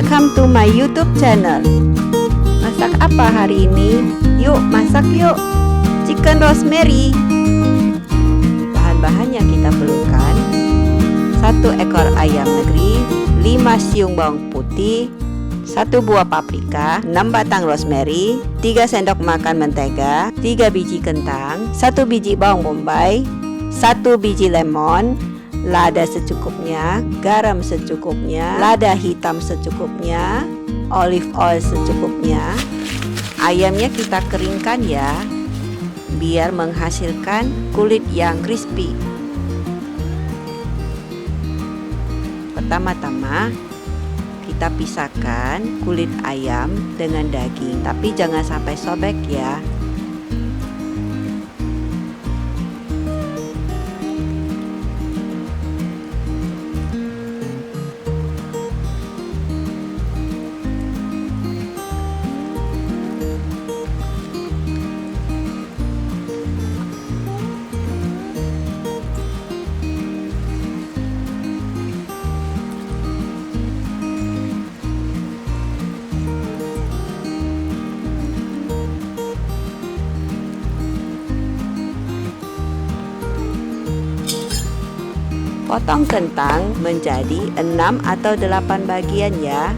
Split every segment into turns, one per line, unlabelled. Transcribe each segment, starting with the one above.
Welcome to my YouTube channel. Masak apa hari ini? Yuk masak yuk. Chicken rosemary. Bahan-bahan yang kita perlukan: 1 ekor ayam negeri, 5 siung bawang putih, 1 buah paprika, 6 batang rosemary, 3 sendok makan mentega, 3 biji kentang, 1 biji bawang bombay, 1 biji lemon, lada secukupnya, garam secukupnya, lada hitam secukupnya, olive oil secukupnya. Ayamnya kita keringkan ya, biar menghasilkan kulit yang crispy. Pertama-tama kita pisahkan kulit ayam dengan daging, tapi jangan sampai sobek ya. Potong kentang menjadi 6 atau 8 bagian ya.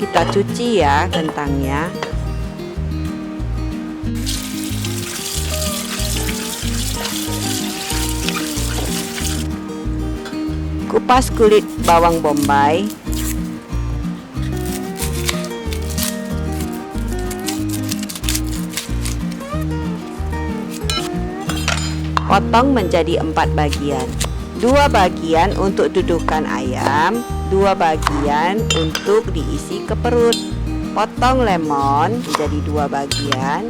Kita cuci ya kentangnya. Kupas kulit bawang bombay. Potong menjadi 4 bagian. 2 bagian untuk dudukan ayam, 2 bagian untuk diisi ke perut. Potong lemon menjadi 2 bagian.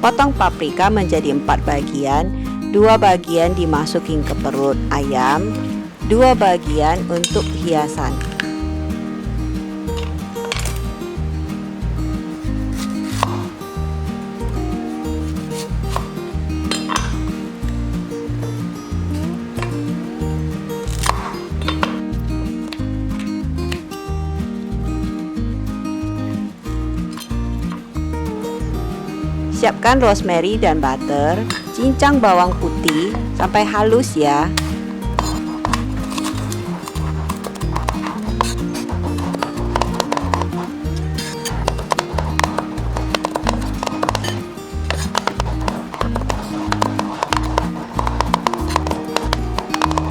Potong paprika menjadi 4 bagian. 2 bagian dimasukin ke perut ayam, 2 bagian untuk hiasan. Siapkan rosemary dan butter. Cincang bawang putih sampai halus ya.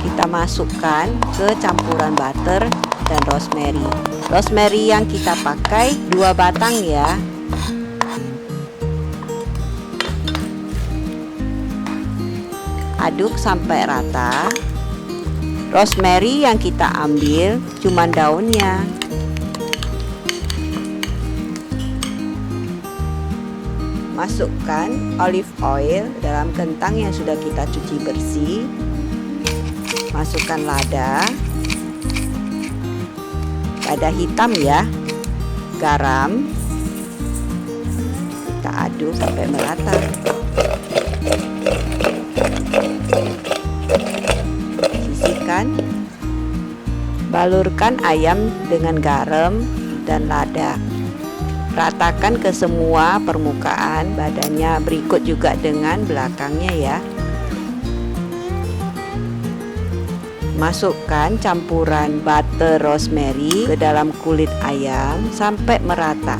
Kita masukkan ke campuran butter dan rosemary. Rosemary yang kita pakai 2 batang ya. Aduk sampai rata. Rosemary yang kita ambil cuma daunnya. Masukkan olive oil dalam kentang yang sudah kita cuci bersih. Masukkan lada hitam ya, garam. Kita aduk sampai merata. Sisihkan. Balurkan ayam dengan garam dan lada. Ratakan ke semua permukaan badannya, berikut juga dengan belakangnya ya. Masukkan campuran butter rosemary ke dalam kulit ayam sampai merata.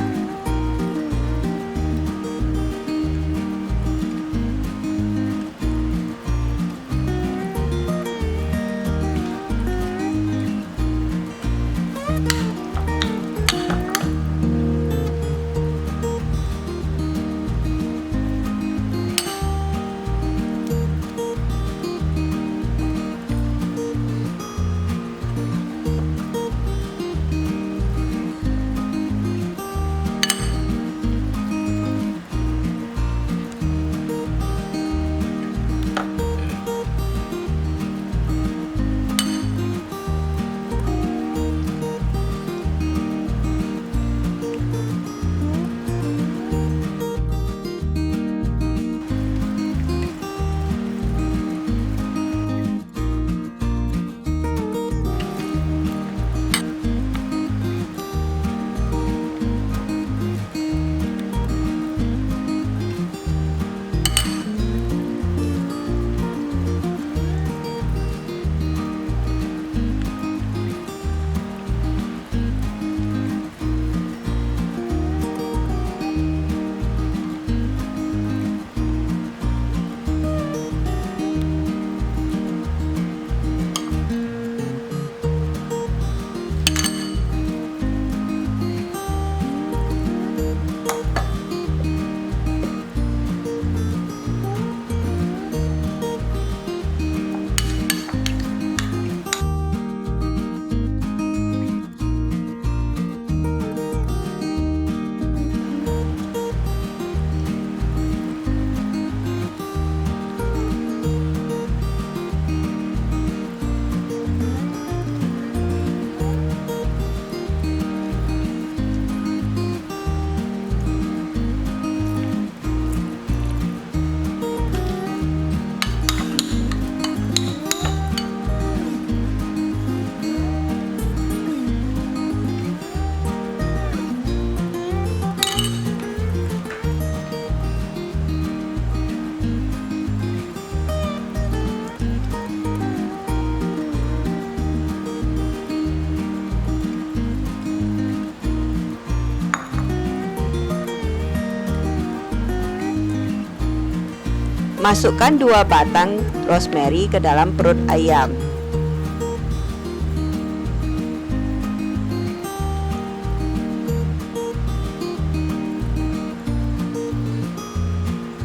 Masukkan 2 batang rosemary ke dalam perut ayam.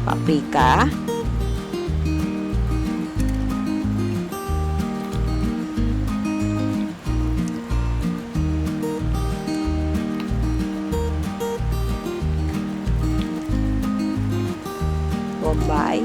Paprika, bombay,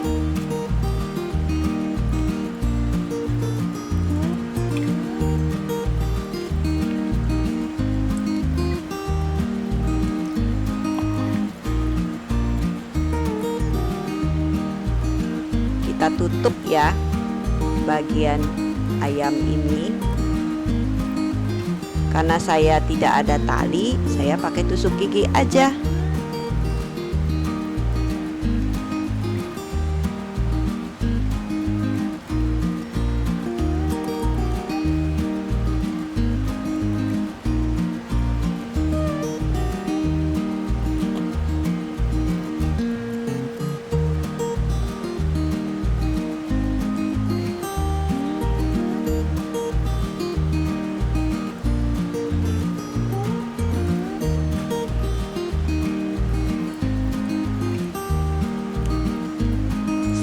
kita tutup ya bagian ayam ini. Karena saya tidak ada tali, saya pakai tusuk gigi aja.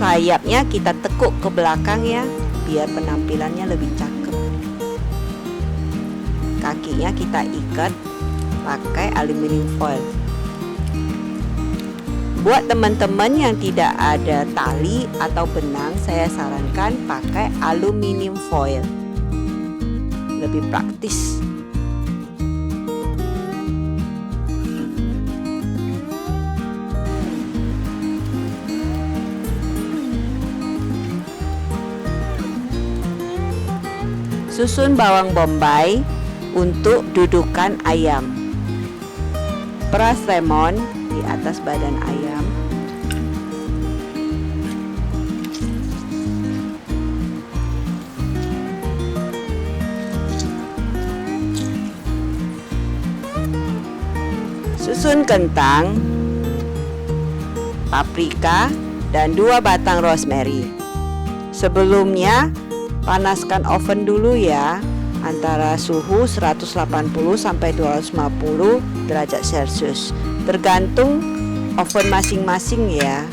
Sayapnya kita tekuk ke belakang ya, biar penampilannya lebih cakep. Kakinya kita ikat pakai aluminium foil. Buat teman-teman yang tidak ada tali atau benang, saya sarankan pakai aluminium foil. Lebih praktis. Susun bawang bombay untuk dudukan ayam. Peras lemon di atas badan ayam. Susun kentang, paprika, dan 2 batang rosemary. Sebelumnya panaskan oven dulu ya, antara suhu 180 sampai 250 derajat Celcius. Tergantung oven masing-masing ya.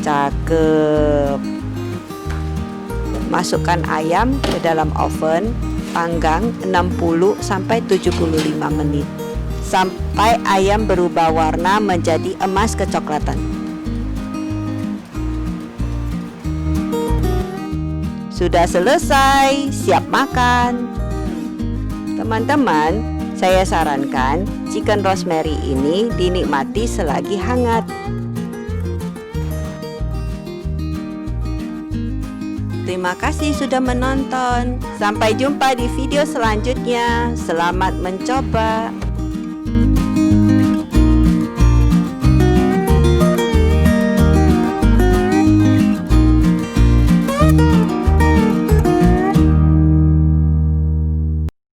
Cakep. Masukkan ayam ke dalam oven, panggang 60 sampai 75 menit sampai ayam berubah warna menjadi emas kecoklatan. Sudah selesai, siap makan. Teman-teman, saya sarankan chicken rosemary ini dinikmati selagi hangat. Terima kasih sudah menonton. Sampai jumpa di video selanjutnya. Selamat mencoba.